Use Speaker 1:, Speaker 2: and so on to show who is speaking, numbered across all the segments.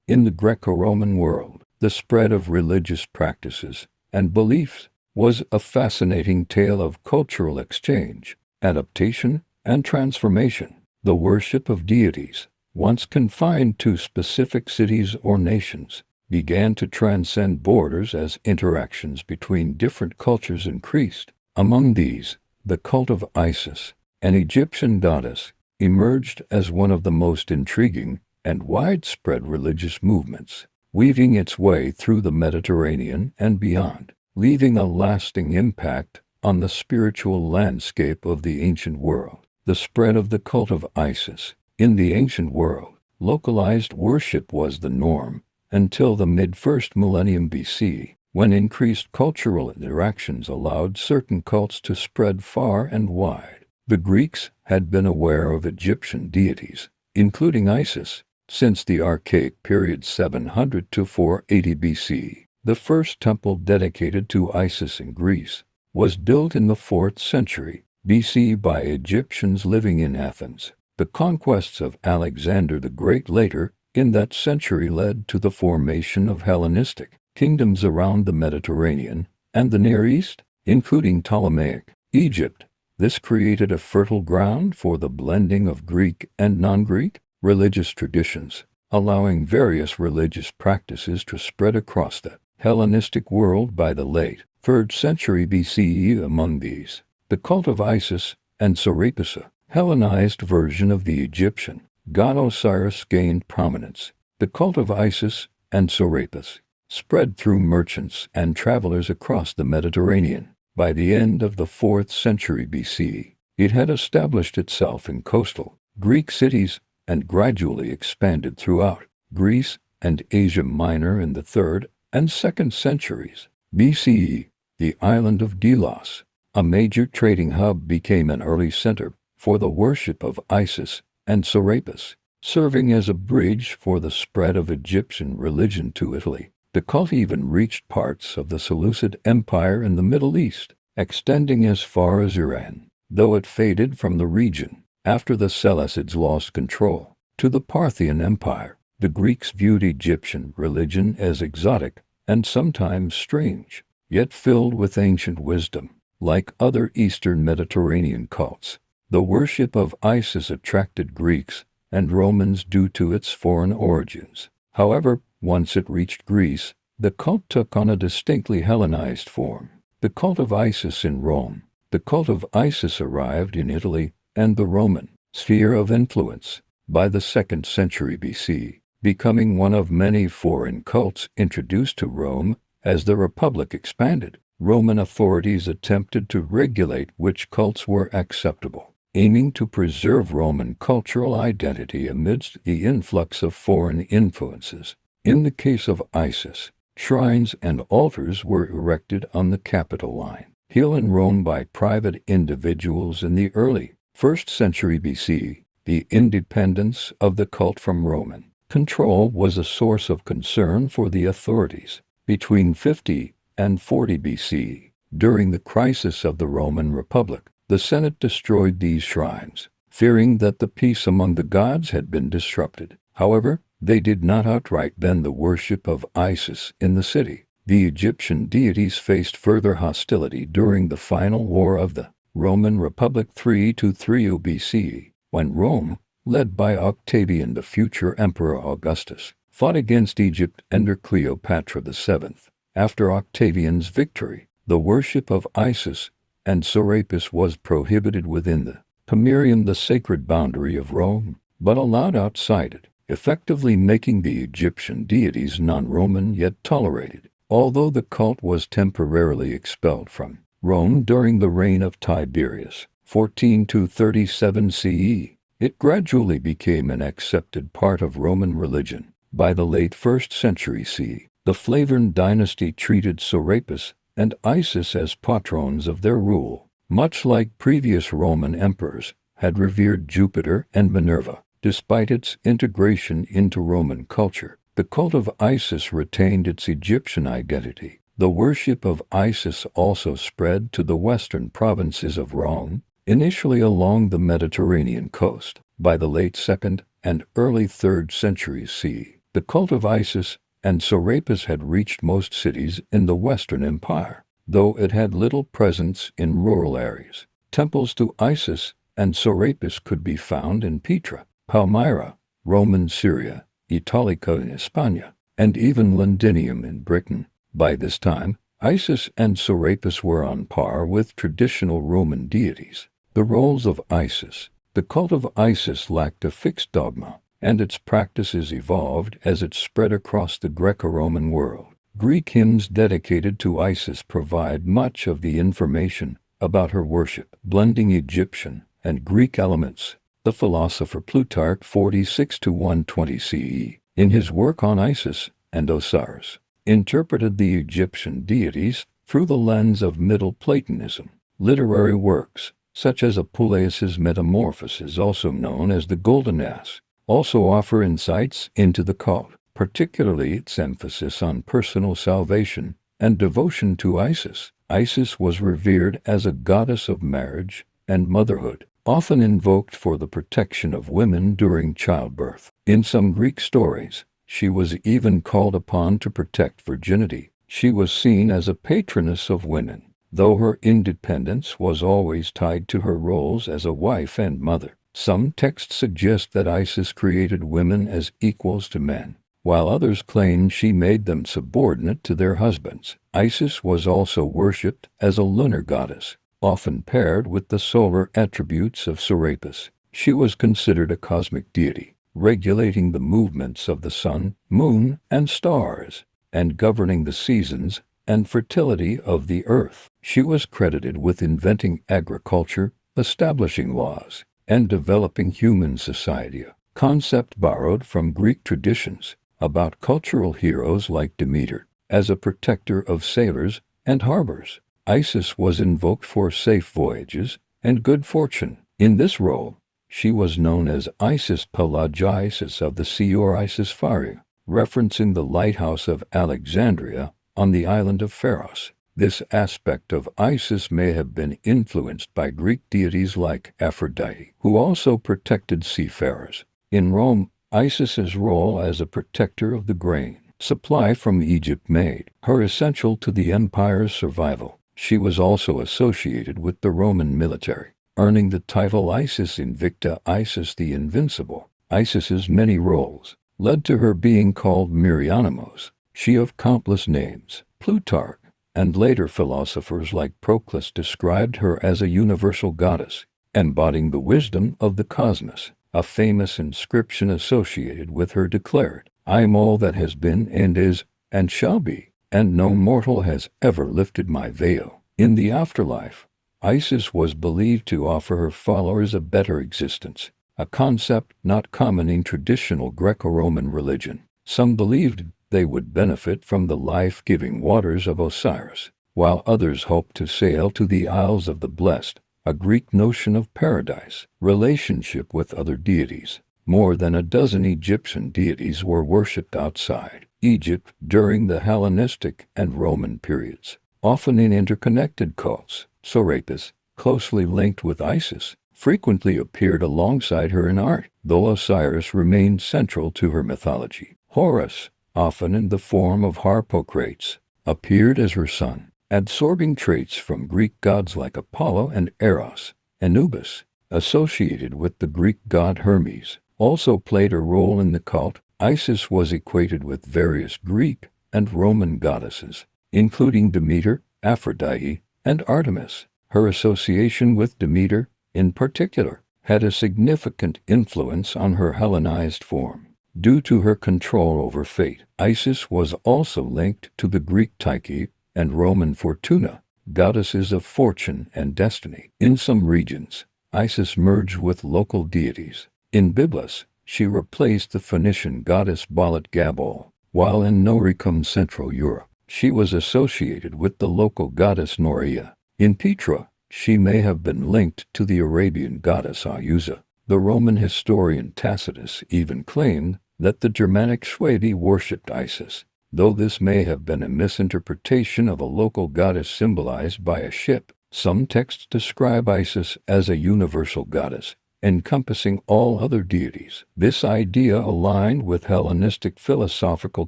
Speaker 1: In the Greco-Roman world, the spread of religious practices and beliefs was a fascinating tale of cultural exchange, adaptation, and transformation. The worship of deities, once confined to specific cities or nations, began to transcend borders as interactions between different cultures increased. Among these, the cult of Isis, an Egyptian goddess, emerged as one of the most intriguing and widespread religious movements, weaving its way through the Mediterranean and beyond, leaving a lasting impact on the spiritual landscape of the ancient world. The spread of the cult of Isis. In the ancient world, localized worship was the norm until the mid-first millennium BC, when increased cultural interactions allowed certain cults to spread far and wide. The Greeks had been aware of Egyptian deities, including Isis, since the Archaic period 700 to 480 BC. The first temple dedicated to Isis in Greece was built in the 4th century BC by Egyptians living in Athens. The conquests of Alexander the Great later in that century led to the formation of Hellenistic kingdoms around the Mediterranean and the Near East, including Ptolemaic Egypt. This created a fertile ground for the blending of Greek and non-Greek religious traditions, allowing various religious practices to spread across the Hellenistic world by the late 3rd century BCE. Among these, the cult of Isis and Serapis, a Hellenized version of the Egyptian god Osiris, gained prominence. The cult of Isis and Serapis spread through merchants and travelers across the Mediterranean. By the end of the 4th century BC, it had established itself in coastal Greek cities and gradually expanded throughout Greece and Asia Minor. In the 3rd and 2nd centuries BCE, the island of Delos, a major trading hub, became an early center for the worship of Isis and Serapis, serving as a bridge for the spread of Egyptian religion to Italy. The cult even reached parts of the Seleucid Empire in the Middle East, extending as far as Iran, though it faded from the region after the Seleucids lost control. To the Parthian Empire, the Greeks viewed Egyptian religion as exotic and sometimes strange, yet filled with ancient wisdom. Like other Eastern Mediterranean cults, the worship of Isis attracted Greeks and Romans due to its foreign origins. However, once it reached Greece, the cult took on a distinctly Hellenized form. The cult of Isis in Rome. The cult of Isis arrived in Italy and the Roman sphere of influence by the 2nd century BC, becoming one of many foreign cults introduced to Rome. As the Republic expanded, Roman authorities attempted to regulate which cults were acceptable, aiming to preserve Roman cultural identity amidst the influx of foreign influences. In the case of Isis, shrines and altars were erected on the Capitoline Hill in Rome by private individuals. In the early 1st century BC, the independence of the cult from Roman control was a source of concern for the authorities. Between 50 and 40 BC, during the crisis of the Roman Republic, the Senate destroyed these shrines, fearing that the peace among the gods had been disrupted. However, they did not outright ban the worship of Isis in the city. The Egyptian deities faced further hostility during the final war of the Roman Republic 3 to 30 BC, when Rome, led by Octavian, the future Emperor Augustus, fought against Egypt under Cleopatra VII. After Octavian's victory, the worship of Isis and Serapis was prohibited within the Pomerium, the sacred boundary of Rome, but allowed outside it, effectively making the Egyptian deities non-Roman yet tolerated. Although the cult was temporarily expelled from Rome during the reign of Tiberius, 14 to 37 CE, it gradually became an accepted part of Roman religion. By the late 1st century CE, the Flavian dynasty treated Serapis and Isis as patrons of their rule, much like previous Roman emperors had revered Jupiter and Minerva. Despite its integration into Roman culture, the cult of Isis retained its Egyptian identity. The worship of Isis also spread to the western provinces of Rome, initially along the Mediterranean coast. By the late 2nd and early 3rd centuries CE, The cult of Isis and Serapis had reached most cities in the Western Empire, though it had little presence in rural areas. Temples to Isis and Serapis could be found in Petra, Palmyra, Roman Syria, Italica in Hispania, and even Londinium in Britain. By this time, Isis and Serapis were on par with traditional Roman deities. The roles of Isis. The cult of Isis lacked a fixed dogma, and its practices evolved as it spread across the Greco-Roman world. Greek hymns dedicated to Isis provide much of the information about her worship, blending Egyptian and Greek elements. The philosopher Plutarch 46–120 CE, in his work on Isis and Osiris, interpreted the Egyptian deities through the lens of Middle Platonism. Literary works, such as Apuleius's Metamorphoses, also known as the Golden Ass, also offer insights into the cult, particularly its emphasis on personal salvation and devotion to Isis. Isis was revered as a goddess of marriage and motherhood, often invoked for the protection of women during childbirth. In some Greek stories, she was even called upon to protect virginity. She was seen as a patroness of women, though her independence was always tied to her roles as a wife and mother. Some texts suggest that Isis created women as equals to men, while others claim she made them subordinate to their husbands. Isis was also worshipped as a lunar goddess, often paired with the solar attributes of Serapis. She was considered a cosmic deity, regulating the movements of the sun, moon, and stars, and governing the seasons and fertility of the earth. She was credited with inventing agriculture, establishing laws, and developing human society, a concept borrowed from Greek traditions about cultural heroes like Demeter. As a protector of sailors and harbors, Isis was invoked for safe voyages and good fortune. In this role, she was known as Isis Pelagiasis of the sea or Isis Pharia, referencing the lighthouse of Alexandria on the island of Pharos. This aspect of Isis may have been influenced by Greek deities like Aphrodite, who also protected seafarers. In Rome, Isis's role as a protector of the grain supply from Egypt made her essential to the empire's survival. She was also associated with the Roman military, earning the title Isis Invicta, Isis the Invincible. Isis's many roles led to her being called Myrianemos, she of countless names. Plutarch and later philosophers like Proclus described her as a universal goddess, embodying the wisdom of the cosmos. A famous inscription associated with her declared, "I am all that has been and is and shall be, and no mortal has ever lifted my veil." In the afterlife, Isis was believed to offer her followers a better existence, a concept not common in traditional Greco-Roman religion. Some believed they would benefit from the life-giving waters of Osiris, while others hoped to sail to the Isles of the Blessed, a Greek notion of paradise. Relationship with other deities. More than a dozen Egyptian deities were worshipped outside Egypt during the Hellenistic and Roman periods, often in interconnected cults. Serapis, closely linked with Isis, frequently appeared alongside her in art, though Osiris remained central to her mythology. Horus, often in the form of Harpocrates, appeared as her son, absorbing traits from Greek gods like Apollo and Eros. Anubis, associated with the Greek god Hermes, also played a role in the cult. Isis was equated with various Greek and Roman goddesses, including Demeter, Aphrodite, and Artemis. Her association with Demeter, in particular, had a significant influence on her Hellenized form. Due to her control over fate, Isis was also linked to the Greek Tyche and Roman Fortuna, goddesses of fortune and destiny. In some regions, Isis merged with local deities. In Byblos, she replaced the Phoenician goddess Balat Gabol, while in Noricum, Central Europe, she was associated with the local goddess Noria. In Petra, she may have been linked to the Arabian goddess Ayuza. The Roman historian Tacitus even claimed that the Germanic Suebi worshipped Isis, though this may have been a misinterpretation of a local goddess symbolized by a ship. Some texts describe Isis as a universal goddess, encompassing all other deities. This idea aligned with Hellenistic philosophical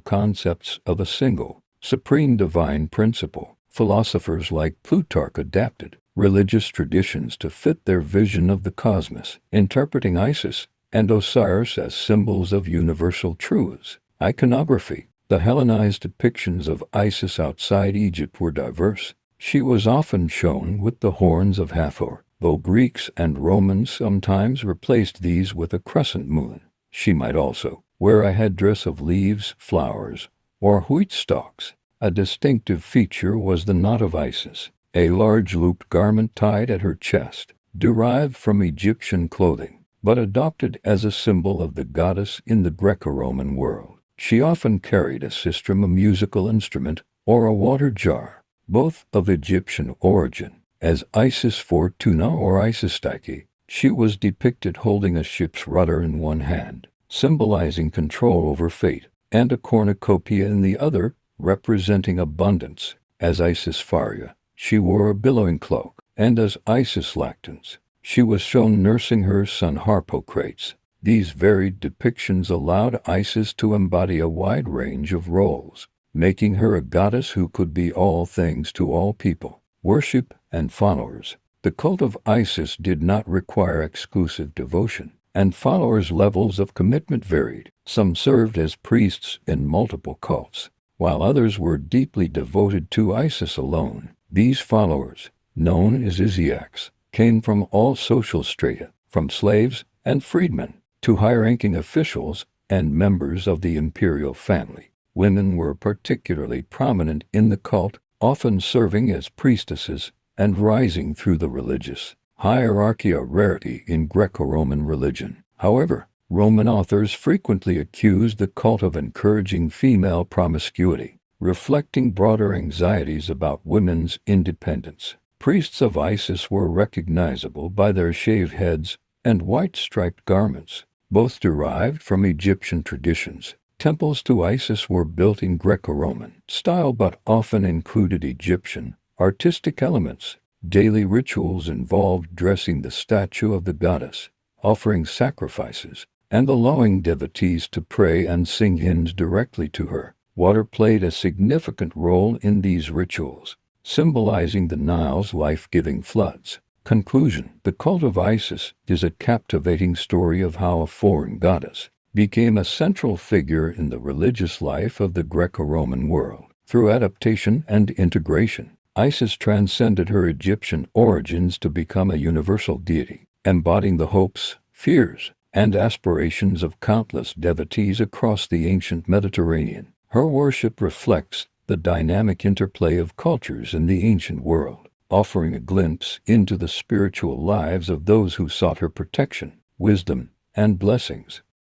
Speaker 1: concepts of a single, supreme divine principle. Philosophers like Plutarch adapted religious traditions to fit their vision of the cosmos, interpreting Isis and Osiris as symbols of universal truths. Iconography. The Hellenized depictions of Isis outside Egypt were diverse. She was often shown with the horns of Hathor, though Greeks and Romans sometimes replaced these with a crescent moon. She might also wear a headdress of leaves, flowers, or wheat stalks. A distinctive feature was the knot of Isis, a large looped garment tied at her chest, derived from Egyptian clothing, but adopted as a symbol of the goddess in the Greco-Roman world. She often carried a sistrum, a musical instrument, or a water jar, both of Egyptian origin. As Isis Fortuna or Isis Tyche, she was depicted holding a ship's rudder in one hand, symbolizing control over fate, and a cornucopia in the other, representing abundance. As Isis Pharia, she wore a billowing cloak, and as Isis Lactans, she was shown nursing her son Harpocrates. These varied depictions allowed Isis to embody a wide range of roles, making her a goddess who could be all things to all people. Worship and followers. The cult of Isis did not require exclusive devotion, and followers' levels of commitment varied. Some served as priests in multiple cults, while others were deeply devoted to Isis alone. These followers, known as Isiacs, came from all social strata, from slaves and freedmen to high-ranking officials and members of the imperial family. Women were particularly prominent in the cult, often serving as priestesses and rising through the religious hierarchy, a rarity in Greco-Roman religion. However, Roman authors frequently accused the cult of encouraging female promiscuity, reflecting broader anxieties about women's independence. Priests of Isis were recognizable by their shaved heads and white striped garments, both derived from Egyptian traditions. Temples to Isis were built in Greco-Roman style but often included Egyptian artistic elements. Daily rituals involved dressing the statue of the goddess, offering sacrifices, and allowing devotees to pray and sing hymns directly to her. Water played a significant role in these rituals, symbolizing the Nile's life-giving floods. Conclusion. The cult of Isis is a captivating story of how a foreign goddess became a central figure in the religious life of the Greco-Roman world. Through adaptation and integration, Isis transcended her Egyptian origins to become a universal deity, embodying the hopes, fears, and aspirations of countless devotees across the ancient Mediterranean. Her worship reflects the dynamic interplay of cultures in the ancient world, offering a glimpse into the spiritual lives of those who sought her protection, wisdom, and blessings.